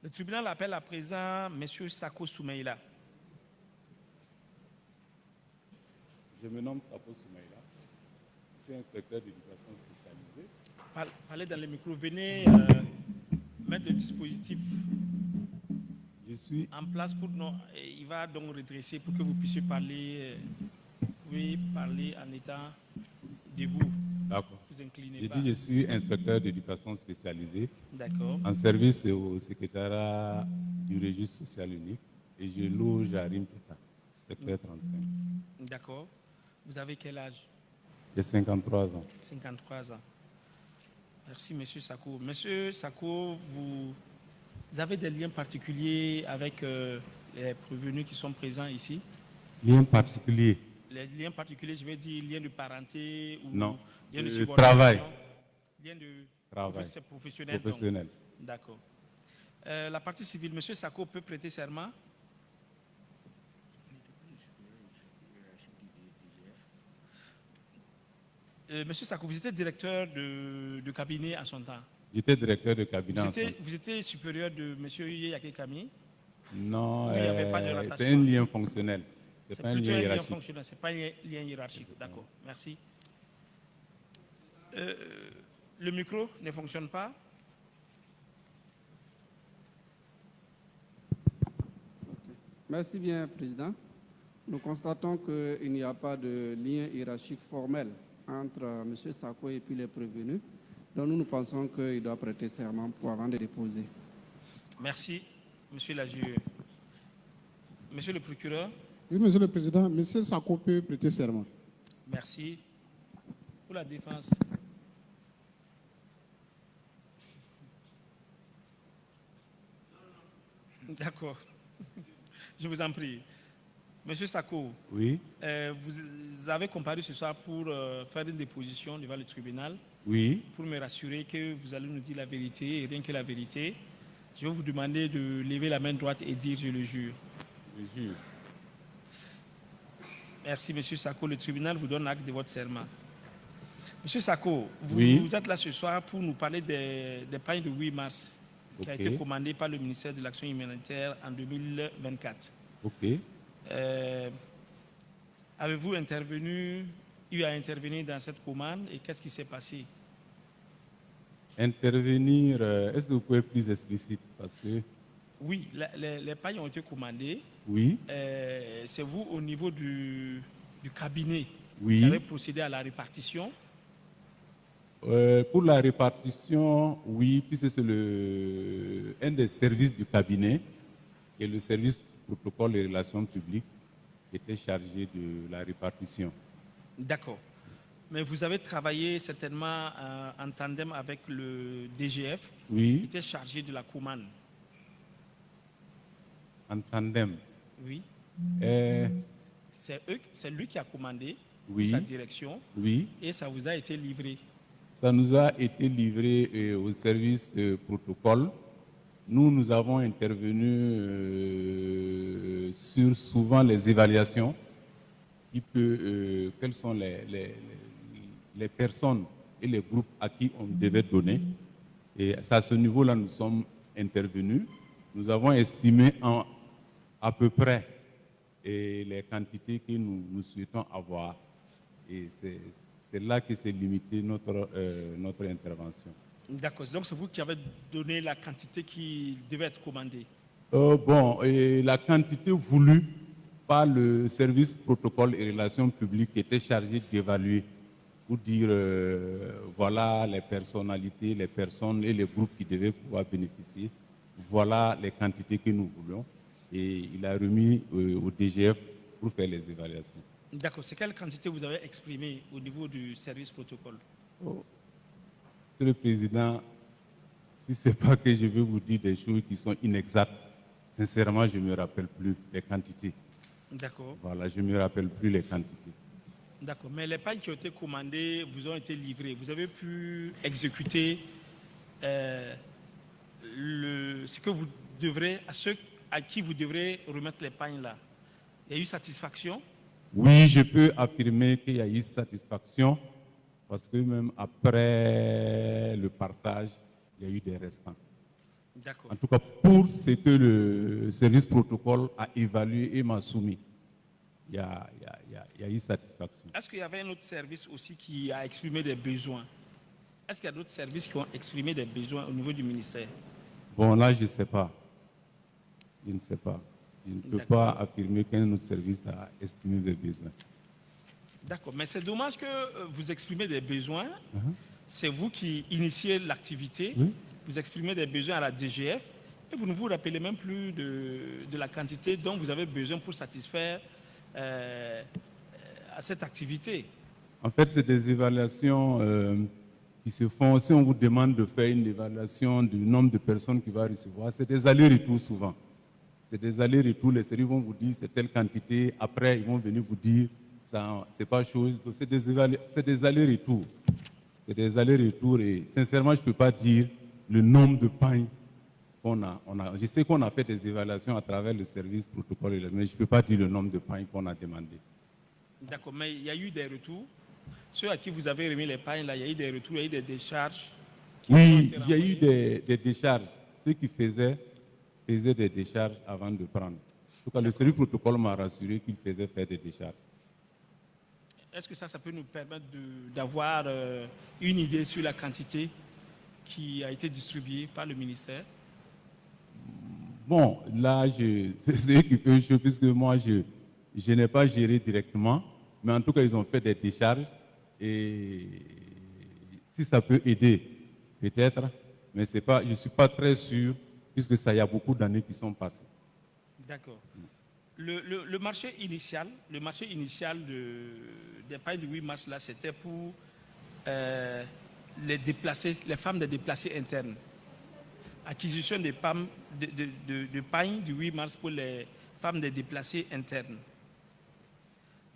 Le tribunal appelle à présent M. Sako Soumeïla. Je me nomme Sako Soumeïla. Je suis inspecteur d'éducation spécialisée. Parlez dans le micro. Venez mettre le dispositif en place pour nous. Il va donc redresser pour que vous puissiez parler. Vous pouvez parler en étant debout. D'accord. Vous inclinez J'ai pas. dit je suis inspecteur d'éducation spécialisée. D'accord. En service au secrétariat du registre social unique et je loge à Rimpeta, secteur 35. D'accord. Vous avez quel âge? J'ai 53 ans. 53 ans. Merci, M. Sako. Monsieur Sako, vous avez des liens particuliers avec les prévenus qui sont présents ici? Liens particuliers? Les liens particuliers, je vais dire liens de parenté ou non. Liens de travail. Liens de travail. C'est professionnel. Professionnel. D'accord. La partie civile, M. Sako peut prêter serment? Monsieur Sako, vous étiez directeur de cabinet en son temps? J'étais directeur de cabinet en son temps. Vous étiez supérieur de M. Yeke Kami? Non, c'est un lien fonctionnel. C'est pas un lien fonctionnel, ce n'est pas un lien hiérarchique. D'accord, merci. Le micro ne fonctionne pas? Merci bien, Président. Nous constatons qu'il n'y a pas de lien hiérarchique formel entre M. Sako et puis les prévenus. Donc nous pensons qu'il doit prêter serment avant de déposer. Merci, Monsieur l'adjudant. Monsieur le procureur. Oui, Monsieur le Président, M. Sako peut prêter serment. Merci. Pour la défense. D'accord. Je vous en prie. Monsieur Sako, oui. Vous avez comparu ce soir pour faire une déposition devant le tribunal. Oui. Pour me rassurer que vous allez nous dire la vérité et rien que la vérité. Je vais vous demander de lever la main droite et dire « je le jure ». Je jure. Merci, Monsieur Sako. Le tribunal vous donne acte de votre serment. Monsieur Sako, vous êtes là ce soir pour nous parler des pagnes de 8 mars qui a été commandé par le ministère de l'Action humanitaire en 2024. Ok. Avez-vous eu à intervenir dans cette commande et qu'est-ce qui s'est passé? Intervenir, est-ce que vous pouvez être plus explicite parce que... Oui, les pagnes ont été commandées. Oui. C'est vous, au niveau du cabinet, oui. qui avez procédé à la répartition? Pour la répartition, oui, puisque c'est un des services du cabinet, qui est le service protocole et relations publiques, qui était chargé de la répartition. D'accord. Mais vous avez travaillé certainement en tandem avec le DGF, oui. qui était chargé de la commande. En tandem? Oui. C'est lui qui a commandé, oui. sa direction, oui. Et ça vous a été livré? Ça nous a été livré au service de protocole. Nous avons intervenu sur souvent les évaluations, quelles sont les personnes et les groupes à qui on devait donner. Et à ce niveau-là, nous sommes intervenus. Nous avons estimé à peu près les quantités que nous souhaitons avoir. Et c'est là que s'est limitée notre intervention. D'accord. Donc c'est vous qui avez donné la quantité qui devait être commandée? La quantité voulue par le service protocole et relations publiques qui était chargé d'évaluer, pour dire voilà les personnalités, les personnes et les groupes qui devaient pouvoir bénéficier. Voilà les quantités que nous voulions. Et il a remis au DGF pour faire les évaluations. D'accord. C'est quelle quantité vous avez exprimée au niveau du service protocole? Monsieur le Président, si ce n'est pas que je vais vous dire des choses qui sont inexactes, sincèrement, je ne me rappelle plus les quantités. D'accord. Voilà, je ne me rappelle plus les quantités. D'accord. Mais les pagnes qui ont été commandées vous ont été livrées. Vous avez pu exécuter ce que vous devrez, à ceux à qui vous devrez remettre les pagnes là. Il y a eu satisfaction? Oui, je peux affirmer qu'il y a eu satisfaction parce que même après le partage, il y a eu des restants. En tout cas, pour ce que le service protocole a évalué et m'a soumis, il y a eu satisfaction. Est-ce qu'il y avait un autre service aussi qui a exprimé des besoins? Est-ce qu'il y a d'autres services qui ont exprimé des besoins au niveau du ministère? Bon, là, je ne sais pas. Je ne sais pas. Je ne peux pas affirmer qu'un autre service a exprimé des besoins. D'accord, mais c'est dommage que vous exprimez des besoins. C'est vous qui initiez l'activité. Vous exprimez des besoins à la DGF et vous ne vous rappelez même plus de la quantité dont vous avez besoin pour satisfaire à cette activité. En fait, c'est des évaluations qui se font. Si on vous demande de faire une évaluation du nombre de personnes qui va recevoir, c'est des allers-retours souvent. C'est des allers-retours. Les services vont vous dire c'est telle quantité. Après, ils vont venir vous dire ça, c'est pas chose. C'est des allers-retours. C'est des allers-retours et sincèrement, je ne peux pas dire le nombre de pains qu'on a. Je sais qu'on a fait des évaluations à travers le service protocole, mais je ne peux pas dire le nombre de pains qu'on a demandé. D'accord, mais il y a eu des retours. Ceux à qui vous avez remis les pains, là, il y a eu des retours, il y a eu des décharges. Oui, il y a eu des décharges. Ceux qui faisaient des décharges avant de prendre. En tout cas, le service protocole m'a rassuré qu'il faisait faire des décharges. Est-ce que ça peut nous permettre d'avoir une idée sur la quantité qui a été distribuée par le ministère? Bon, là, c'est eux qui peuvent, puisque moi, je n'ai pas géré directement, mais en tout cas, ils ont fait des décharges et si ça peut aider, peut-être, mais je ne suis pas très sûr, puisque ça y a beaucoup d'années qui sont passées. D'accord. Le marché initial des pains du 8 mars, là, c'était pour les femmes des déplacés internes. Acquisition de pains du 8 mars pour les femmes des déplacés internes.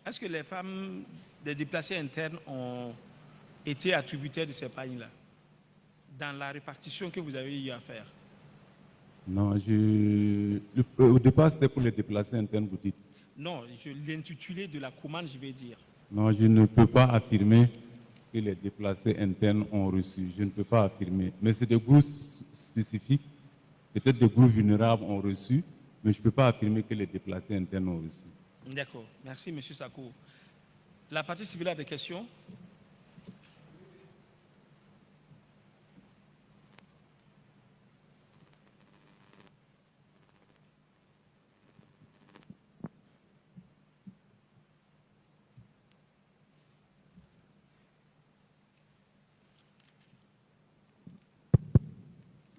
Est-ce que les femmes des déplacés internes ont été attributaires de ces pains-là dans la répartition que vous avez eu à faire? Non, au départ, c'était pour les déplacés internes, vous dites? Non, l'intitulé de la commande, je vais dire. Non, je ne peux pas affirmer que les déplacés internes ont reçu. Je ne peux pas affirmer. Mais c'est des groupes spécifiques, peut-être des groupes vulnérables ont reçu, mais je ne peux pas affirmer que les déplacés internes ont reçu. D'accord. Merci, M. Sako. La partie civile a des questions?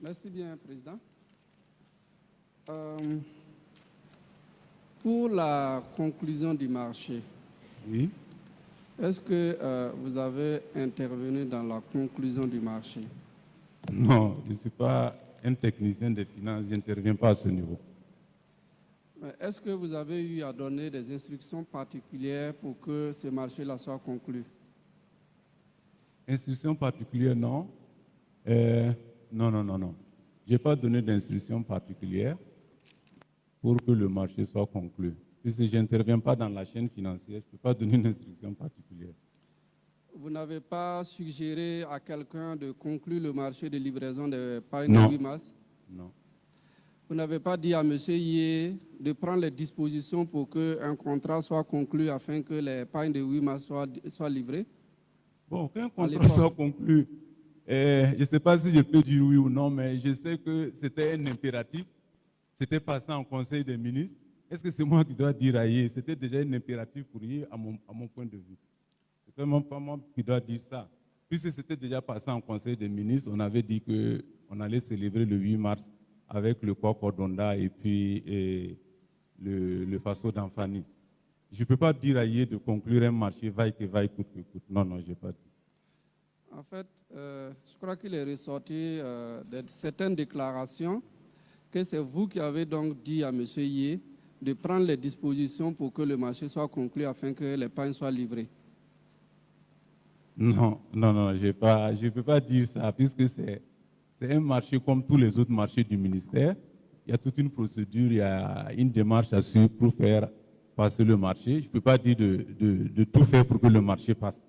Merci bien, Président. Pour la conclusion du marché, oui. Est-ce que vous avez intervenu dans la conclusion du marché? Non, je ne suis pas un technicien des finances, je n'interviens pas à ce niveau. Est-ce que vous avez eu à donner des instructions particulières pour que ce marché-là soit conclu? Instructions particulières, non. Non. Je n'ai pas donné d'instructions particulières pour que le marché soit conclu. Puisque je n'interviens pas dans la chaîne financière, je ne peux pas donner une instruction particulière. Vous n'avez pas suggéré à quelqu'un de conclure le marché de livraison des pains de 8 mars? Non. Vous n'avez pas dit à M. Yé de prendre les dispositions pour qu'un contrat soit conclu afin que les pains de 8 mars soient livrés? Bon, qu'un contrat soit conclu, je ne sais pas si je peux dire oui ou non, mais je sais que c'était un impératif. C'était passé en Conseil des ministres. Est-ce que c'est moi qui dois dire à Yé? C'était déjà un impératif pour Yé à mon point de vue. C'est vraiment pas moi qui dois dire ça. Puisque c'était déjà passé en Conseil des ministres, on avait dit qu'on allait célébrer le 8 mars avec le Kwakwadonda et puis le Faso d'Anfani. Je ne peux pas dire à Yé de conclure un marché vaille que vaille, coûte que coûte. Non, je n'ai pas dit. En fait, je crois qu'il est ressorti de certaines déclarations que c'est vous qui avez donc dit à M. Yé de prendre les dispositions pour que le marché soit conclu afin que les pains soient livrés. Non, je ne peux pas dire ça, puisque c'est un marché comme tous les autres marchés du ministère. Il y a toute une procédure, il y a une démarche à suivre pour faire passer le marché. Je ne peux pas dire de tout faire pour que le marché passe.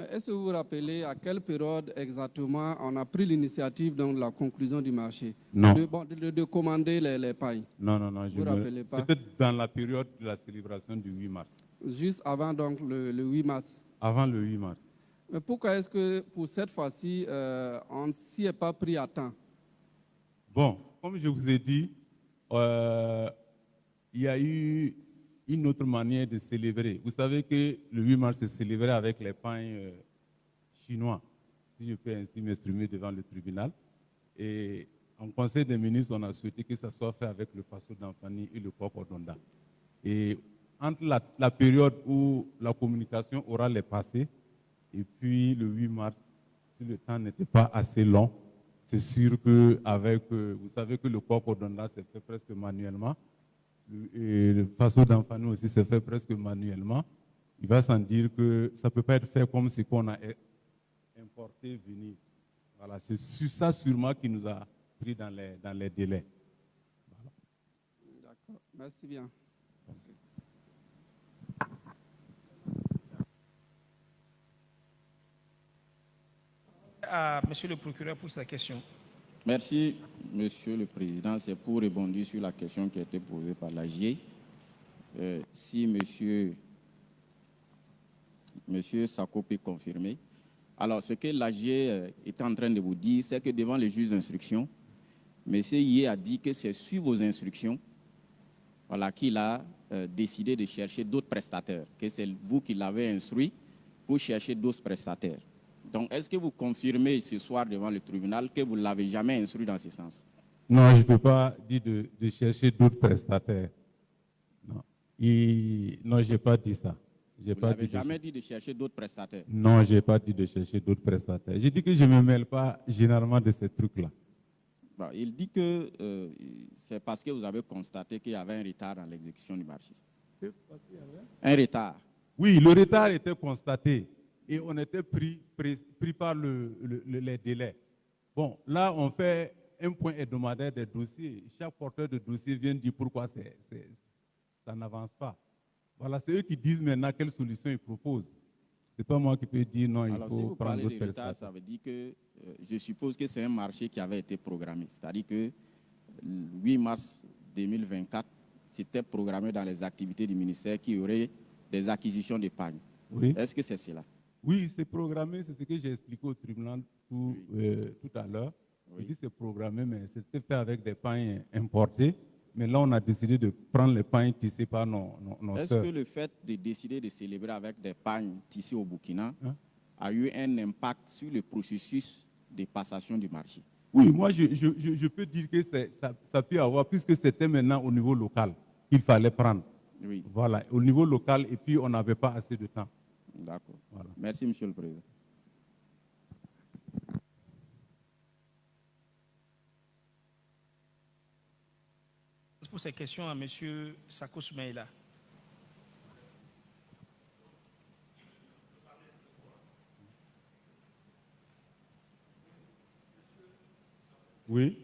Mais est-ce que vous vous rappelez à quelle période exactement on a pris l'initiative de la conclusion du marché? Non. De commander les pailles? Non, je vous rappelez pas? C'était dans la période de la célébration du 8 mars. Juste avant donc le 8 mars? Avant le 8 mars. Mais pourquoi est-ce que pour cette fois-ci, on ne s'y est pas pris à temps? Bon, comme je vous ai dit, il y a eu une autre manière de célébrer. Vous savez que le 8 mars est célébré avec les pains chinois, si je peux ainsi m'exprimer devant le tribunal. Et en Conseil des ministres, on a souhaité que ça soit fait avec le Faso d'Anfani et le Coq Odonda. Et entre la période où la communication orale est passée et puis le 8 mars, si le temps n'était pas assez long, c'est sûr qu'avec, vous savez que le Coq Odonda s'est fait presque manuellement, et le Faso d'Anfani aussi s'est fait presque manuellement. Il va sans dire que ça ne peut pas être fait comme ce qu'on a importé, venir. Voilà, c'est ça sûrement qui nous a pris dans les délais. Voilà. D'accord, merci bien. Merci. À Monsieur le procureur pour sa question. Merci, Monsieur le Président. C'est pour rebondir sur la question qui a été posée par l'AG. Si Monsieur Sako peut confirmer. Alors, ce que l'AG est en train de vous dire, c'est que devant les juges d'instruction, M. Yé a dit que c'est sur vos instructions voilà, qu'il a décidé de chercher d'autres prestataires, que c'est vous qui l'avez instruit pour chercher d'autres prestataires. Donc, est-ce que vous confirmez ce soir devant le tribunal que vous ne l'avez jamais instruit dans ce sens? Non, je ne peux pas dire de chercher d'autres prestataires. Non, non je n'ai pas dit ça. Vous n'avez jamais dit de chercher d'autres prestataires? Non, je n'ai pas dit de chercher d'autres prestataires. J'ai dit que je ne me mêle pas généralement de ces trucs-là. Bon, il dit que c'est parce que vous avez constaté qu'il y avait un retard dans l'exécution du marché. Un retard? Oui, le retard était constaté. Et on était pris par les délais. Bon, là, on fait un point hebdomadaire des dossiers. Chaque porteur de dossier vient dire pourquoi ça n'avance pas. Voilà, c'est eux qui disent maintenant quelle solution ils proposent. Ce n'est pas moi qui peux dire non, il faut prendre d'autres personnes. Ça veut dire que, je suppose que c'est un marché qui avait été programmé. C'est-à-dire que le 8 mars 2024, c'était programmé dans les activités du ministère qu'il y aurait des acquisitions d'épargne. Oui. Est-ce que c'est cela? Oui, c'est programmé, c'est ce que j'ai expliqué au tribunal tout à l'heure. Oui. Je dis c'est programmé, mais c'était fait avec des pains importés. Mais là, on a décidé de prendre les pains tissés par nos sœurs. Est-ce que le fait de décider de célébrer avec des pains tissés au Burkina a eu un impact sur le processus de passation du marché? Oui, moi, je peux dire que ça peut avoir, puisque c'était maintenant au niveau local qu'il fallait prendre. Oui. Voilà, au niveau local, et puis on n'avait pas assez de temps. D'accord. Voilà. Merci, Monsieur le Président. Pour ces questions à Monsieur Sako Soumaïla. Oui.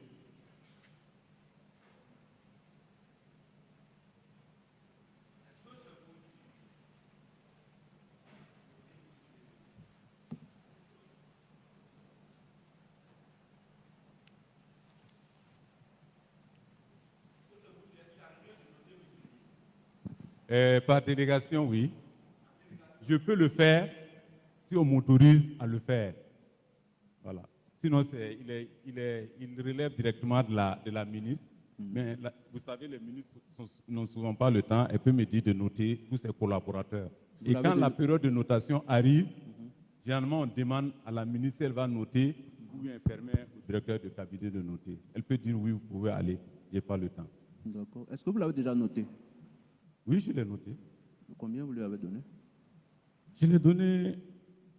Par délégation, oui. Je peux le faire si on m'autorise à le faire. Voilà. Sinon, il relève directement de la ministre. Mais vous savez, les ministres n'ont souvent pas le temps. Elle peut me dire de noter tous ses collaborateurs. Et quand la période de notation arrive, généralement, on demande à la ministre si elle va noter ou bien elle permet au directeur de cabinet de noter. Elle peut dire oui, vous pouvez aller. Je n'ai pas le temps. D'accord. Est-ce que vous l'avez déjà noté? Oui, je l'ai noté. Combien vous lui avez donné? Je l'ai donné,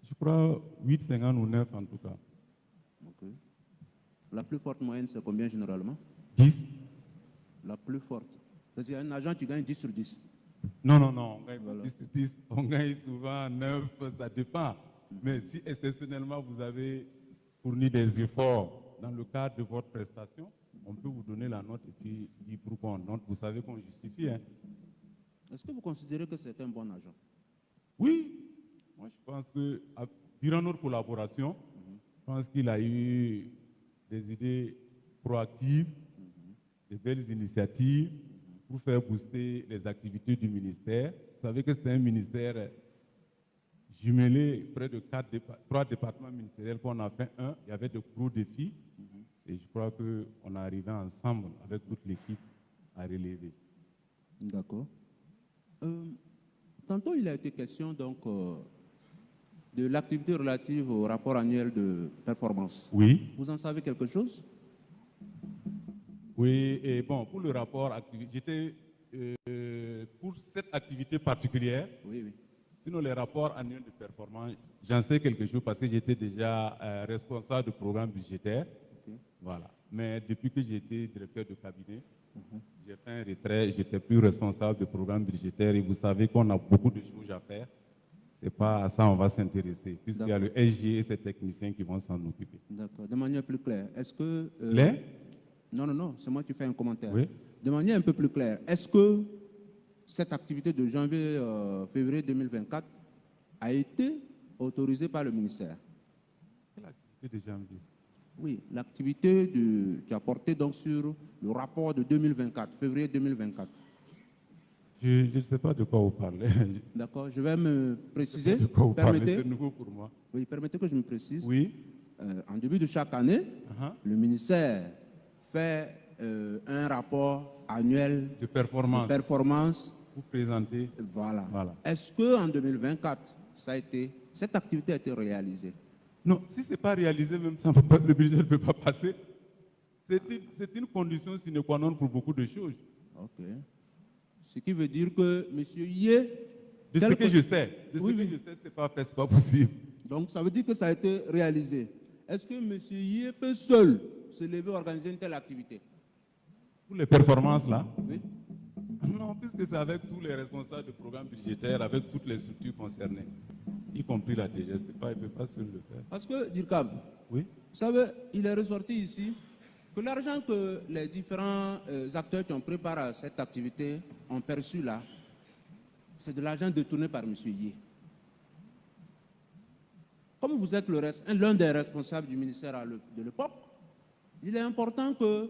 je crois, 8, 50 ou 9 en tout cas. Ok. La plus forte moyenne, c'est combien généralement? 10. La plus forte. Parce qu'il y a un agent qui gagne 10 sur 10. Non, on gagne pas 10 sur 10. On gagne souvent 9, ça dépend. Mais si exceptionnellement vous avez fourni des efforts dans le cadre de votre prestation, on peut vous donner la note et puis dire pourquoi on note. Vous savez qu'on justifie. Hein. Est-ce que vous considérez que c'est un bon agent? Oui. Moi, je pense que durant notre collaboration, je pense qu'il a eu des idées proactives, des belles initiatives pour faire booster les activités du ministère. Vous savez que c'est un ministère jumelé, près de 3 départements ministériels qu'on a fait un. Il y avait de gros défis et je crois qu'on est arrivé ensemble avec toute l'équipe à relever. D'accord. Tantôt, il a été question donc de l'activité relative au rapport annuel de performance. Oui. Vous en savez quelque chose? Oui, et bon, pour le rapport, j'étais pour cette activité particulière. Oui, oui. Sinon, les rapports annuels de performance, j'en sais quelque chose parce que j'étais déjà responsable de programme budgétaire. Okay. Voilà. Mais depuis que j'étais directeur de cabinet, j'ai fait un retrait, j'étais plus responsable de programme budgétaire et vous savez qu'on a beaucoup de choses à faire. C'est pas à ça qu'on va s'intéresser, puisqu'il y a le SG et ses techniciens qui vont s'en occuper. D'accord. De manière plus claire, est-ce que... Non, c'est moi qui fais un commentaire. Oui. De manière un peu plus claire, est-ce que cette activité de janvier-février 2024 a été autorisée par le ministère? Quelle activité de janvier? Oui, l'activité qui a porté donc sur le rapport de 2024, février 2024. Je ne sais pas de quoi vous parlez. D'accord, je vais me préciser. De quoi vous parlez, Permettez. c'est nouveau pour moi. Oui, permettez que je me précise. Oui. En début de chaque année, le ministère fait un rapport annuel de performance. Vous présentez. Voilà. Est-ce qu'en 2024, cette activité a été réalisée? Non, si ce n'est pas réalisé, même ça, le budget ne peut pas passer. C'est une condition sine qua non pour beaucoup de choses. Ok. Ce qui veut dire que M. Yé... De ce que je sais, ce n'est pas fait, ce n'est pas possible. Donc ça veut dire que ça a été réalisé. Est-ce que M. Yé peut seul se lever et organiser une telle activité? Pour les performances là? Oui. Non, puisque c'est avec tous les responsables de programme budgétaire, avec toutes les structures concernées, y compris la DGS, il ne peut pas seul le faire. Parce que, Dirkam, oui? Vous savez, il est ressorti ici que l'argent que les différents acteurs qui ont pris part à cette activité ont perçu là, c'est de l'argent détourné par M. Yé. Comme vous êtes l'un des responsables du ministère de l'époque, il est important que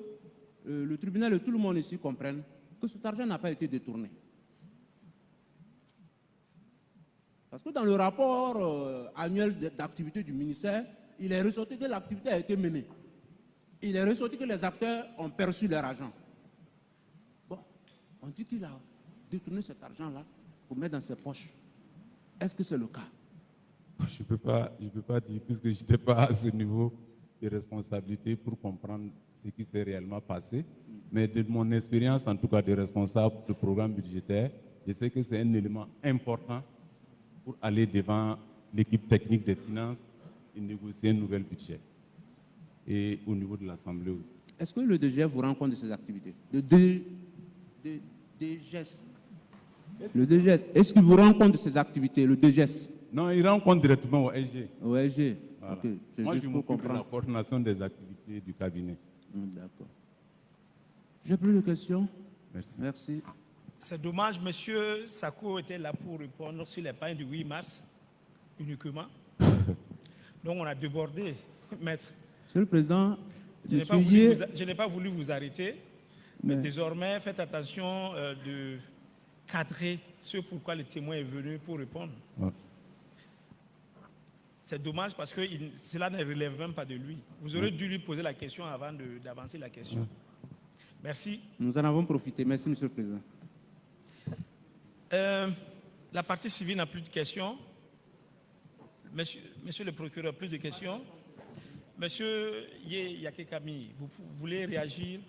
le tribunal et tout le monde ici comprennent que cet argent n'a pas été détourné. Parce que dans le rapport annuel d'activité du ministère, il est ressorti que l'activité a été menée. Il est ressorti que les acteurs ont perçu leur argent. Bon, on dit qu'il a détourné cet argent-là pour mettre dans ses poches. Est-ce que c'est le cas? Je ne peux pas dire, puisque je n'étais pas à ce niveau de responsabilité pour comprendre ce qui s'est réellement passé. Mais de mon expérience, en tout cas de responsable de programme budgétaire, je sais que c'est un élément important pour aller devant l'équipe technique des finances et négocier un nouvel budget. Et au niveau de l'Assemblée aussi. Est-ce que le DGF vous rend compte de ces activités? Le DGS. Le DGS, est-ce qu'il vous rend compte de ces activités, le DGS? Non, il rend compte directement au SG. Au SG. Voilà. Okay. Moi, je m'occupe de la coordination des activités du cabinet. D'accord. J'ai plus de questions. Merci. Merci. C'est dommage, M. Sako était là pour répondre sur les pains du 8 mars, uniquement. Donc on a débordé, maître. Monsieur le Président, je n'ai pas voulu vous arrêter, mais désormais, faites attention de cadrer ce pourquoi le témoin est venu pour répondre. Ouais. C'est dommage parce que cela ne relève même pas de lui. Vous aurez dû lui poser la question avant d'avancer la question. Merci. Nous en avons profité. Merci, Monsieur le Président. La partie civile n'a plus de questions. Monsieur le procureur, plus de questions. Monsieur Yake Kami, vous voulez réagir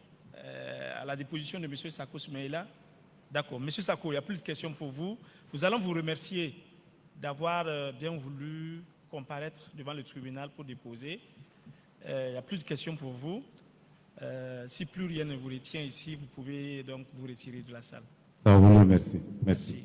à la déposition de M. Sako Soumaïla? D'accord. Monsieur Sako, il n'y a plus de questions pour vous. Nous allons vous remercier d'avoir bien voulu comparaître devant le tribunal pour déposer. Il n'y a plus de questions pour vous. Si plus rien ne vous retient ici, vous pouvez donc vous retirer de la salle. Ça vous remercie. Merci.